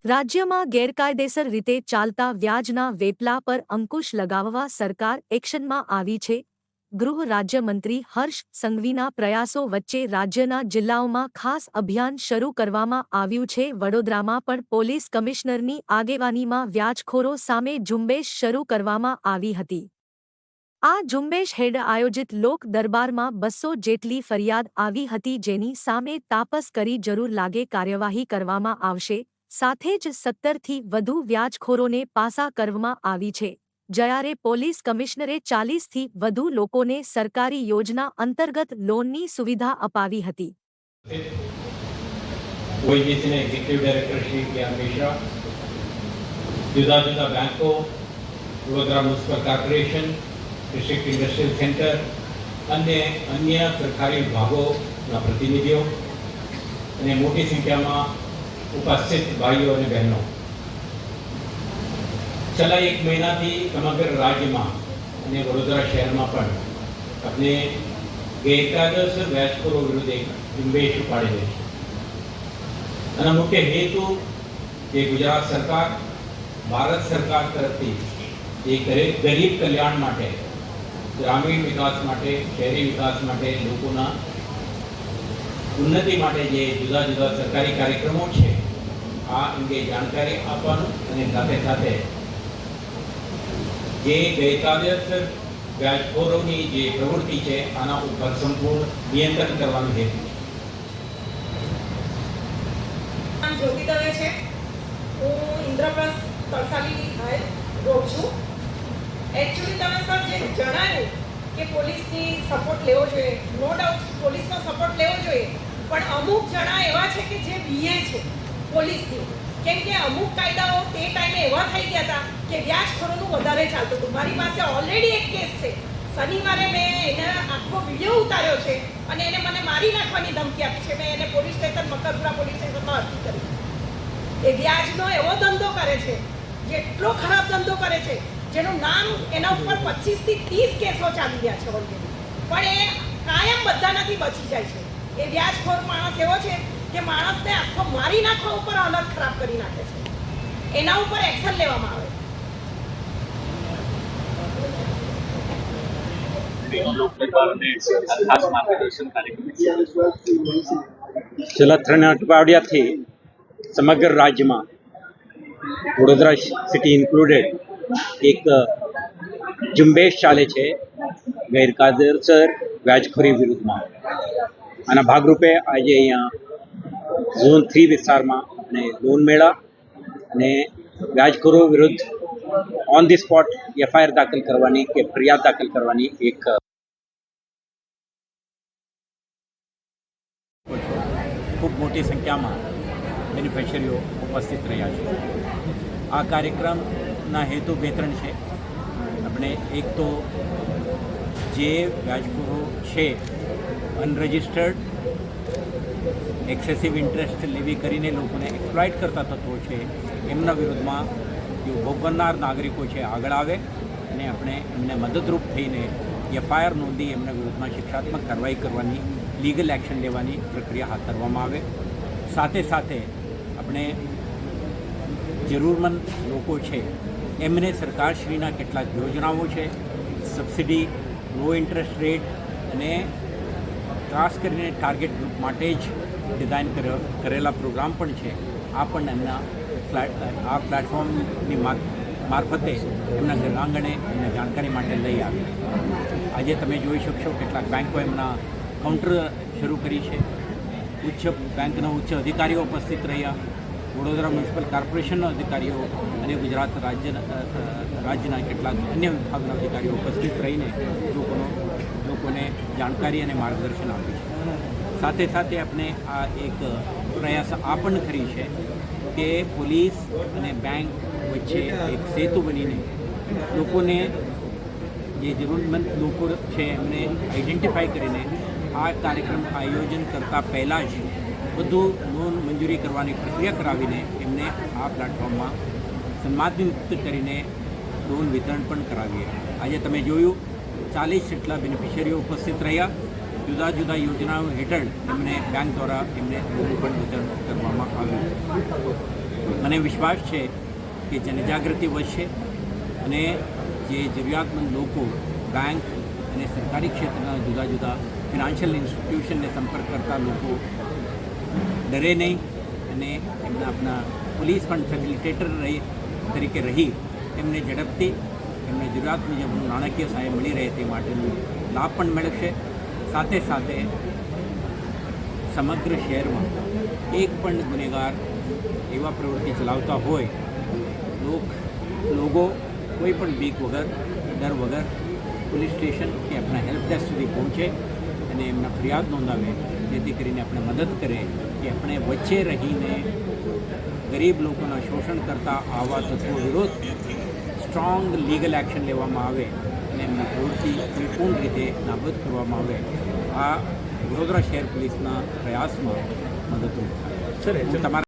રાજ્યમાં ગેરકાયદેસર રીતે ચાલતા વ્યાજના વેપલા પર અંકુશ લગાવવા સરકાર એક્શનમાં આવી છે. ગૃહ રાજ્યમંત્રી હર્ષ સંઘવીના પ્રયાસો વચ્ચે રાજ્યના જિલ્લાઓમાં ખાસ અભિયાન શરૂ કરવામાં આવ્યું છે. વડોદરામાં પણ પોલીસ કમિશનરની આગેવાનીમાં વ્યાજખોરો સામે ઝુંબેશ શરૂ કરવામાં આવી હતી. આ ઝુંબેશ હેડ આયોજિત લોક દરબારમાં 200 જેટલી ફરિયાદ આવી હતી, જેની સામે તાપસ કરી જરૂર લાગે કાર્યવાહી કરવામાં આવશે. સાથે જ 17થી વધુ વ્યાજખોરોને પાસા કરવામાં આવી છે. જ્યારે પોલીસ કમિશનરે 40થી વધુ લોકોને સરકારી યોજના અંતર્ગત લોનની સુવિધા અપાવી હતી. ઓએજીસીના એક્ઝિક્યુટિવ ડાયરેક્ટર શ્રી કે.આર. મિશ્રા, જુદા જુદા બેંકો, Vadodara municipal corporation, district industrial centre અને અન્ય સરકારી વિભાગોના પ્રતિનિધિઓ અને મોટી સંખ્યામાં ઉપસ્થિત ભાઈઓ અને બહેનો, છેલ્લા એક મહિનાથી સમગ્ર રાજ્યમાં અને વડોદરા શહેરમાં પણ આપણે ગેરકાયદેસર વ્યાજખોરો વિરુદ્ધ એક ઝુંબેશ ઉપાડી રહી છે. આનો મુખ્ય હેતુ જે ગુજરાત સરકાર, ભારત સરકાર તરફથી જે ગરીબ કલ્યાણ માટે, ગ્રામીણ વિકાસ માટે, શહેરી વિકાસ માટે, લોકોના ઉન્નતિ માટે જે જુદા જુદા સરકારી કાર્યક્રમો છે, આ અંગે જાણકારી આપવાનું અને સાથે સાથે જે ગેરકાયદેસર વ્યાજખોરોની જે પ્રવૃત્તિ છે આના ઉપર સંપૂર્ણ નિયંત્રણ કરવાનું હેતુ છે. જ્યોતિ દવે છે. હું ઇન્દ્રપ્રસ્થ તરસાલી રોડ છું. એકચ્યુઅલી તમે સર જે જણાવ્યું કે પોલીસની સપોર્ટ લેવો જોઈએ, નો ડાઉટ પોલીસનો સપોર્ટ લેવો જોઈએ, પણ અમુક જણા એવા છે કે જે બીએ છે પોલીસની, કેમ કે અમુક કાયદાઓ તે ટાઈમે એવા થઈ ગયા હતા કે વ્યાજખોરોનું વધારે ચાલતું હતું. મારી પાસે ઓલરેડી એક કેસ છે. શનિવારે મેં એને આખો વિડીયો ઉતાર્યો છે અને એને મને મારી નાખવાની ધમકી આપી છે. મેં એને પોલીસ સ્ટેશન, મકરપુરા પોલીસ સ્ટેશનમાં અરજી કરી. એ વ્યાજનો એવો ધંધો કરે છે, જેટલો ખરાબ ધંધો કરે છે, જેનું નામ એના ઉપર 25થી 30 કેસો ચાલી રહ્યા છે ઓલરેડી, પણ એ કાયમ બધાનાથી બચી જાય છે. એ વ્યાજખોર માણસ એવો છે કે માણસને આખો મારી નાખવા ઉપર હાલત ખરાબ કરી નાખે છે. એના ઉપર એક્શન લેવામાં આવે. છેલ્લા 3 અઠવાડિયાથી સમગ્ર રાજ્યમાં, વડોદરા સિટી ઇન્ક્લુડેડ, એક ઝુંબેશ ચાલે છે ગેરકાયદેસર વ્યાજખોરી વિરુદ્ધમાં. આના ભાગરૂપે આજે અહીંયા ઝોન 3 વિસ્તારમાં અને લોન મેળા અને વ્યાજખોરો વિરુદ્ધ ઓન ધી સ્પોટ એફઆઈઆર દાખલ કરવાની કે ફરિયાદ દાખલ કરવાની એક ખૂબ મોટી સંખ્યામાં બેનિફિશરીઓ ઉપસ્થિત રહ્યા છે. આ કાર્યક્રમના હેતુ 2-3 છે. આપણે એક તો જે વ્યાજખોરો છે, અનરજિસ્ટર્ડ એક્સેસિવ ઇન્ટરેસ્ટ લેવી કરીને લોકોને એક્સપ્લોઇટ કરતા તત્વો છે, એમના વિરુદ્ધમાં જે ભોગવનાર નાગરિકો છે આગળ આવે અને આપણે એમને મદદરૂપ થઈને એફઆઈઆર નોંધી એમના વિરુદ્ધમાં શિક્ષાત્મક કાર્યવાહી કરવાની, લીગલ એક્શન લેવાની પ્રક્રિયા હાથ ધરવામાં આવે. સાથે સાથે આપણે જરૂરમંદ લોકો છે એમને સરકારશ્રીના કેટલાક યોજનાઓ છે, સબસિડી, લો ઇન્ટરેસ્ટ રેટ અને ખાસ કરીને ટાર્ગેટ ગ્રુપ માટે જ ડિઝાઇન કરેલા પ્રોગ્રામ પણ છે. આ પણ એમના આ પ્લેટફોર્મની મારફતે એમના ઘરઆંગણે એમને જાણકારી માટે લઈ આવે. આજે તમે જોઈ શકશો કેટલાક બેંકો એમના કાઉન્ટર શરૂ કરી છે. બેંકના ઉચ્ચ અધિકારીઓ ઉપસ્થિત રહ્યા, વડોદરા મ્યુનિસિપલ કોર્પોરેશનના અધિકારીઓ અને ગુજરાત રાજ્યના કેટલાક અન્ય વિભાગના અધિકારીઓ ઉપસ્થિત રહીને લોકોને જાણકારી અને માર્ગદર્શન આપ્યું છે. સાથે સાથે આપણે આ એક પ્રયાસ આ પણ કરી છે કે પોલીસ અને બેંક વચ્ચે એક સેતુ બનીને લોકોને, જે જરૂરતમંદ લોકો છે એમને આઈડેન્ટિફાઈ કરીને આ કાર્યક્રમ આયોજન કરતાં પહેલાં જ બધું લોન મંજૂરી કરવાની પ્રક્રિયા કરાવીને એમને આ પ્લેટફોર્મમાં સન્માનિત કરીને લોન વિતરણ પણ કરાવીએ. આજે તમે જોયું 40 જેટલા બેનિફિશરીઓ ઉપસ્થિત રહ્યા. જુદા જુદા યોજનાઓ હેઠળ એમને બેંક દ્વારા એમને લોન પણ વિતરણ કરવામાં આવ્યું. મને વિશ્વાસ છે કે જનજાગૃતિ વધશે અને જે જરૂરિયાતમંદ લોકો બેંક અને સરકારી ક્ષેત્રના જુદા જુદા ફિનાન્શિયલ ઇન્સ્ટિટ્યુશનને સંપર્ક કરતા લોકો ડરે નહીં અને એમના આપણા પોલીસ ફંડ ફેસિલિટેટર તરીકે રહી એમને ઝડપથી એમને જરૂરિયાત મુજબનું નાણાકીય સહાય મળી રહે તે માટેનું લાભ પણ મેળવશે. સાથે સાથે સમગ્ર શહેરમાં એક પણ ગુનેગાર એવા પ્રવૃત્તિ ચલાવતા હોય લોકો કોઈ પણ બીક વગર ડર વગર પોલીસ સ્ટેશન કે આપણા હેલ્પ ડેસ્ક સુધી પહોંચે અને એમના ફરિયાદ નોંધાવે, જેથી કરીને આપણે મદદ કરે કે આપણે વચ્ચે રહીને ગરીબ લોકોના શોષણ કરતા આવા તત્વો વિરુદ્ધ સ્ટ્રોંગ લીગલ એક્શન લેવામાં આવે અને એમની પ્રવૃત્તિ સંપૂર્ણ રીતે નાબૂદ કરવામાં આવે. આ વડોદરા શહેર પોલીસના પ્રયાસમાં મદદરૂપ થાય. સર, તમારા